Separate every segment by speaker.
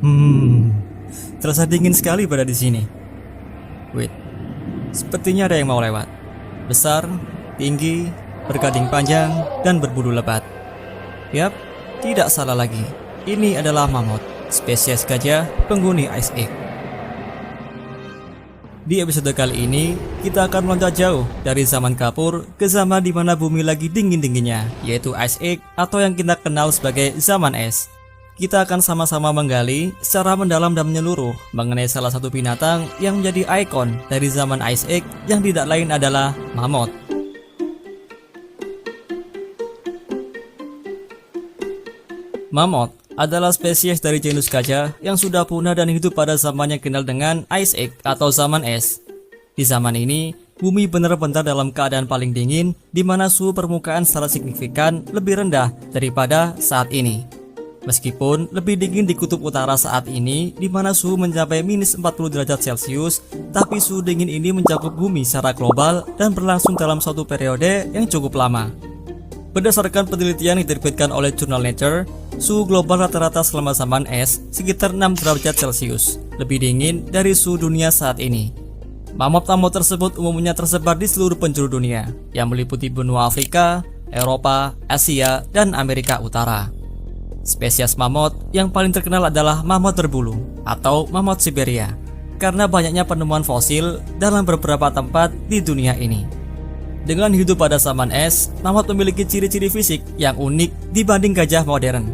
Speaker 1: Hmm, terasa dingin sekali pada di sini. Wait, sepertinya ada yang mau lewat. Besar, tinggi, bergading panjang, dan berbulu lebat. Yap, tidak salah lagi. Ini adalah mamut, spesies gajah penghuni Ice Age. Di episode kali ini, kita akan meloncat jauh dari zaman kapur ke zaman di mana bumi lagi dingin-dinginnya, yaitu Ice Age atau yang kita kenal sebagai zaman es. Kita akan sama-sama menggali secara mendalam dan menyeluruh mengenai salah satu binatang yang menjadi ikon dari zaman Ice Age yang tidak lain adalah mamut. Mamut adalah spesies dari genus gajah yang sudah punah dan hidup pada zaman yang dikenal dengan Ice Age atau zaman es. Di zaman ini, bumi benar-benar dalam keadaan paling dingin di mana suhu permukaan secara signifikan lebih rendah daripada saat ini. Meskipun lebih dingin di kutub utara saat ini di mana suhu mencapai minus 40 derajat Celcius, tapi suhu dingin ini mencakup bumi secara global dan berlangsung dalam suatu periode yang cukup lama. Berdasarkan penelitian yang diterbitkan oleh jurnal Nature, suhu global rata-rata selama zaman es sekitar 6 derajat Celcius, lebih dingin dari suhu dunia saat ini. Mamut-mamut tersebut umumnya tersebar di seluruh penjuru dunia, yang meliputi benua Afrika, Eropa, Asia, dan Amerika Utara. Spesies mamut yang paling terkenal adalah mamut berbulu atau mamut Siberia, karena banyaknya penemuan fosil dalam beberapa tempat di dunia ini. Dengan hidup pada zaman es, mamut memiliki ciri-ciri fisik yang unik dibanding gajah modern.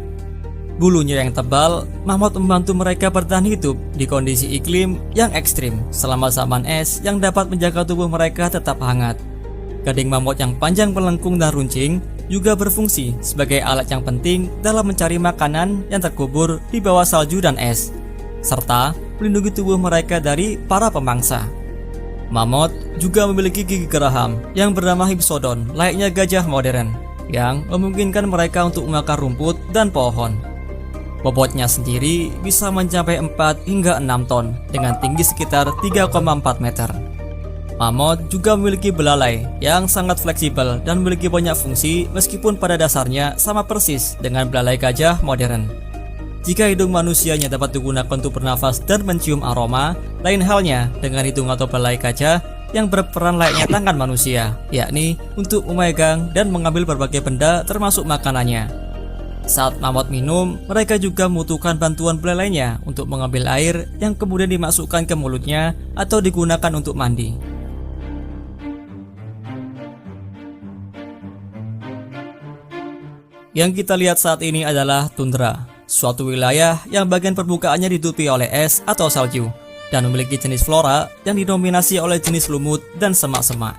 Speaker 1: Bulunya yang tebal, mamut membantu mereka bertahan hidup di kondisi iklim yang ekstrim selama zaman es yang dapat menjaga tubuh mereka tetap hangat. Gading mamut yang panjang melengkung dan runcing juga berfungsi sebagai alat yang penting dalam mencari makanan yang terkubur di bawah salju dan es, serta melindungi tubuh mereka dari para pemangsa. Mamut juga memiliki gigi geraham yang bernama hypsodon layaknya gajah modern, yang memungkinkan mereka untuk memakan rumput dan pohon. Bobotnya sendiri bisa mencapai 4 hingga 6 ton dengan tinggi sekitar 3,4 meter. Mamut juga memiliki belalai yang sangat fleksibel dan memiliki banyak fungsi meskipun pada dasarnya sama persis dengan belalai gajah modern. Jika hidung manusianya dapat digunakan untuk bernafas dan mencium aroma, lain halnya dengan hidung atau belalai gajah yang berperan layaknya tangan manusia, yakni untuk memegang dan mengambil berbagai benda termasuk makanannya. Saat mamut minum, mereka juga membutuhkan bantuan belalainya untuk mengambil air yang kemudian dimasukkan ke mulutnya atau digunakan untuk mandi. Yang kita lihat saat ini adalah tundra, suatu wilayah yang bagian permukaannya ditutupi oleh es atau salju, dan memiliki jenis flora yang didominasi oleh jenis lumut dan semak-semak.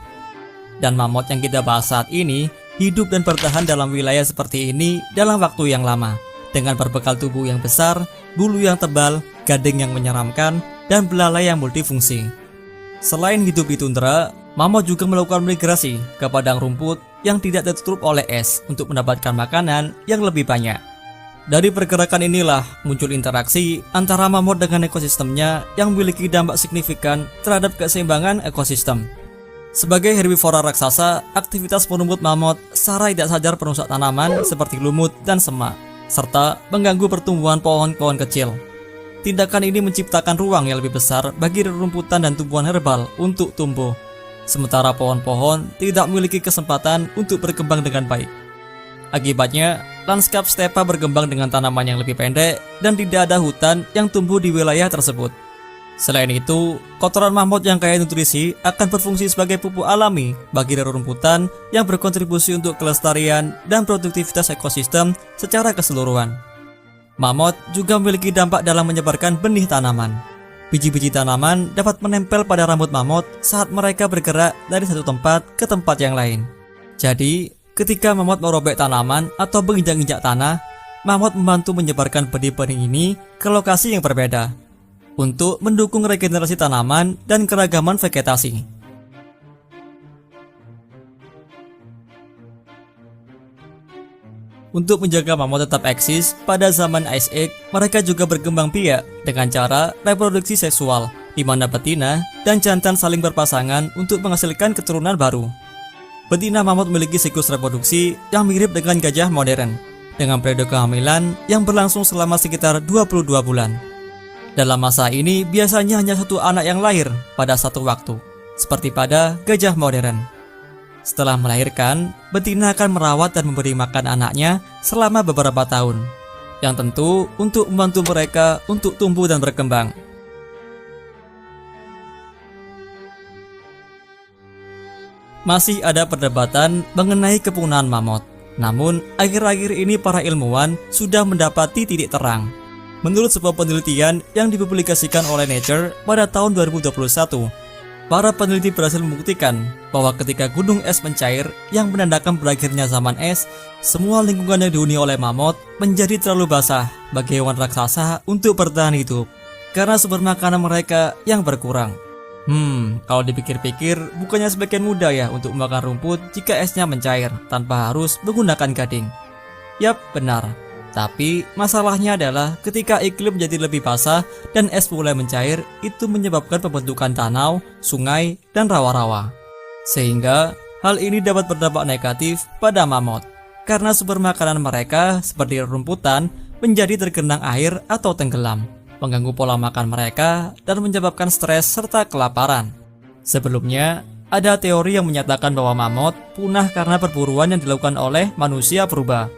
Speaker 1: Dan mamut yang kita bahas saat ini hidup dan bertahan dalam wilayah seperti ini dalam waktu yang lama, dengan berbekal tubuh yang besar, bulu yang tebal, gading yang menyeramkan, dan belalai yang multifungsi. Selain hidup di tundra, mamut juga melakukan migrasi ke padang rumput yang tidak tertutup oleh es untuk mendapatkan makanan yang lebih banyak. Dari pergerakan inilah muncul interaksi antara mamut dengan ekosistemnya yang memiliki dampak signifikan terhadap keseimbangan ekosistem. Sebagai herbivora raksasa, aktivitas perumput mamut secara tidak sadar merusak tanaman seperti lumut dan semak, serta mengganggu pertumbuhan pohon-pohon kecil. Tindakan ini menciptakan ruang yang lebih besar bagi rerumputan dan tumbuhan herbal untuk tumbuh, sementara pohon-pohon tidak memiliki kesempatan untuk berkembang dengan baik. Akibatnya, lanskap stepa berkembang dengan tanaman yang lebih pendek dan tidak ada hutan yang tumbuh di wilayah tersebut. Selain itu, kotoran mamut yang kaya nutrisi akan berfungsi sebagai pupuk alami bagi rerumputan yang berkontribusi untuk kelestarian dan produktivitas ekosistem secara keseluruhan. Mamut juga memiliki dampak dalam menyebarkan benih tanaman. Biji-biji tanaman dapat menempel pada rambut mamut saat mereka bergerak dari satu tempat ke tempat yang lain. Jadi, ketika mamut merobek tanaman atau menginjak-injak tanah, mamut membantu menyebarkan benih-benih ini ke lokasi yang berbeda untuk mendukung regenerasi tanaman dan keragaman vegetasi. Untuk menjaga mamut tetap eksis pada zaman Ice Age, mereka juga berkembang biak dengan cara reproduksi seksual, di mana betina dan jantan saling berpasangan untuk menghasilkan keturunan baru. Betina mamut memiliki siklus reproduksi yang mirip dengan gajah modern, dengan periode kehamilan yang berlangsung selama sekitar 22 bulan. Dalam masa ini biasanya hanya satu anak yang lahir pada satu waktu, seperti pada gajah modern. Setelah melahirkan, betina akan merawat dan memberi makan anaknya selama beberapa tahun, yang tentu untuk membantu mereka untuk tumbuh dan berkembang. Masih ada perdebatan mengenai kepunahan mamut. Namun, akhir-akhir ini para ilmuwan sudah mendapati titik terang. Menurut sebuah penelitian yang dipublikasikan oleh Nature pada tahun 2021, para peneliti berhasil membuktikan bahwa ketika gunung es mencair yang menandakan berakhirnya zaman es, semua lingkungan yang dihuni oleh mamut menjadi terlalu basah bagi hewan raksasa untuk bertahan hidup karena sumber makanan mereka yang berkurang. Kalau dipikir-pikir, bukannya semakin mudah ya untuk memakan rumput jika esnya mencair tanpa harus menggunakan gading? Yap, benar. Tapi masalahnya adalah ketika iklim menjadi lebih basah dan es mulai mencair, itu menyebabkan pembentukan danau, sungai, dan rawa-rawa. Sehingga hal ini dapat berdampak negatif pada mamut karena sumber makanan mereka seperti rumputan menjadi tergenang air atau tenggelam, mengganggu pola makan mereka dan menyebabkan stres serta kelaparan. Sebelumnya, ada teori yang menyatakan bahwa mamut punah karena perburuan yang dilakukan oleh manusia purba.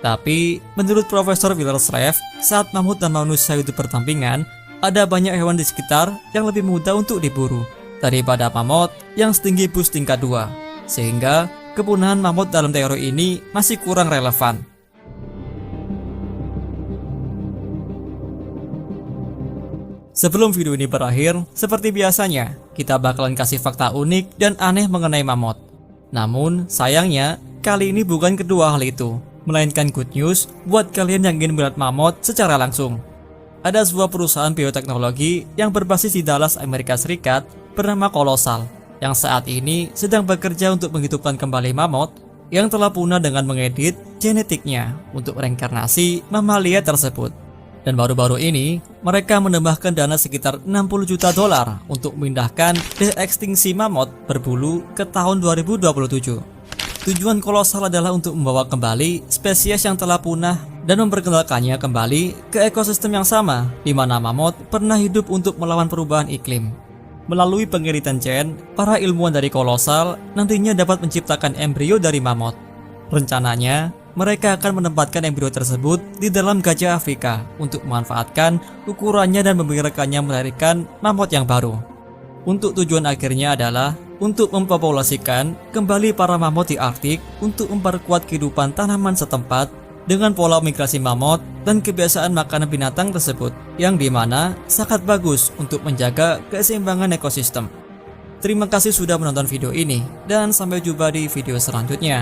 Speaker 1: Tapi, menurut Profesor Willerslev, saat mamut dan manusia hidup berdampingan, ada banyak hewan di sekitar yang lebih mudah untuk diburu daripada mamut yang setinggi bus tingkat 2. Sehingga, kepunahan mamut dalam teori ini masih kurang relevan. Sebelum video ini berakhir, seperti biasanya, kita bakalan kasih fakta unik dan aneh mengenai mamut. Namun, sayangnya, kali ini bukan kedua hal itu, melainkan good news buat kalian yang ingin melihat mamut secara langsung. Ada sebuah perusahaan bioteknologi yang berbasis di Dallas, Amerika Serikat, bernama Colossal, yang saat ini sedang bekerja untuk menghidupkan kembali mamut yang telah punah dengan mengedit genetiknya untuk reinkarnasi mamalia tersebut. Dan baru-baru ini, mereka menambahkan dana sekitar $60 juta untuk memindahkan deekstinsi mamut berbulu ke tahun 2027. Tujuan Colossal adalah untuk membawa kembali spesies yang telah punah dan memperkenalkannya kembali ke ekosistem yang sama di mana mamut pernah hidup untuk melawan perubahan iklim. Melalui pengeditan gen, para ilmuwan dari Colossal nantinya dapat menciptakan embrio dari mamut. Rencananya, mereka akan menempatkan embrio tersebut di dalam gajah Afrika untuk memanfaatkan ukurannya dan membiarkannya melahirkan mamut yang baru. Untuk tujuan akhirnya adalah untuk mempopulasikan kembali para mamut di Arktik untuk memperkuat kehidupan tanaman setempat dengan pola migrasi mamut dan kebiasaan makanan binatang tersebut, yang dimana sangat bagus untuk menjaga keseimbangan ekosistem. Terima kasih sudah menonton video ini dan sampai jumpa di video selanjutnya.